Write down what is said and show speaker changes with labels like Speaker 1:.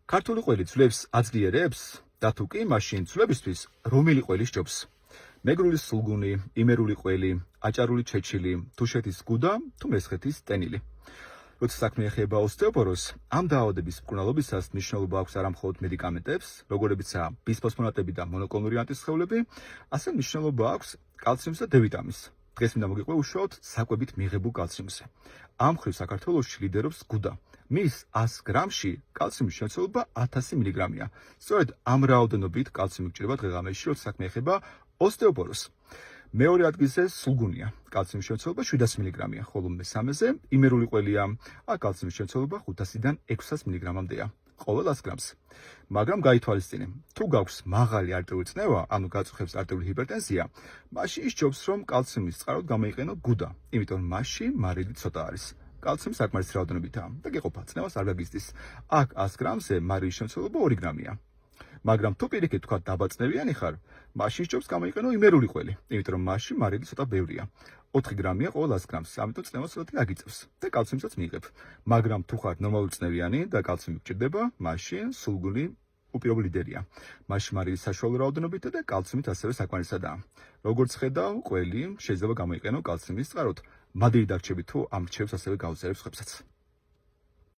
Speaker 1: ქართული ყველი ძვლებს აძლიერებს და თუ კი მაშინ ძვლებისთვის რომელი ყველი სჯობს? მეგრული სულგუნი, იმერული ყველი, აჭარული ჩეჩილი, თუშეთის გუდა თუ მესხეთის ტენილი. როცა საქმე ეხება ოსტეოპოროს, ამ დაავადების მკურნალობისას მნიშვნელობა აქვს არა მხოლოდ მედიკამენტებს, როგორებიცაა ბისფოსფონატები და მონოკლონური ანტისხეულები, ასე მნიშვნელობა აქვს კალციუმს და D ვიტამინს. დღეს მინდა მოგიყვე უშუალოდ საკვებით მიღებულ კალციუმზე. ამ მხრივ საქართველოში ლიდერობს გუდა. მის 100 გრამში კალციუმის შემცველობა 1000 მილიგრამია. სწორედ ამ რაოდენობით კალციუმი გჭირდება დღე-ღამეში, როცა საქმე ეხება ოსტეოპოროს. მეორე ადგილზე სულგუნია. კალციუმის შემცველობა 700 მილიგრამია, ხოლო მესამეზე იმერული ყველია. აქ კალციუმის შემცველობა 500-დან 600 მილიგრამამდეა ყოველ 100 გრამს. მაგრამ გაითვალისწინე, თუ გაქვს მაღალი არტერიული წნევა, ანუ გაწუხებს არტერიული ჰიპერტენზია, მაშინ ისჯობს, რომ კალციუმის წყაროდ გამოიყენო გუდა, იმიტომ რომ მასში მარილი ცოტა არის. კალციუმი საკმარისი რაოდენობითაა და გეყოფა წნევას არ გაგიზდის. აქ 100 გრამზე მარილის შემცველობა 2 გრამია. მაგრამ თუ პირიქით თქვა დაბაწნევიანი ხარ, მაშინ სჯობს გამოიყენო იმერული ყველი, იმიტომ რომ მასში მარილი ცოტა ბევრია. 4 გრამია ყოველ 100 გრამს, ამიტომ წნევა ცოტათი აგიწევს და კალციუმსაც მიიღებ. მაგრამ თუ ხარ ნორმალური წნევიანი და კალციუმი გჭირდება, მაშინ სულგუნი უპირობო ლიდერია. მასში მარილის საშუალო რაოდენობითა და კალციუმით ასევე საკმარისადაა. როგორც ხედავ, ყველი შეიძლება გამოიყენო კალციუმის წყაროდ. მადლი დარჩები თუ ამ რჩევებს ასევე გავუწერებ სხვებსაც.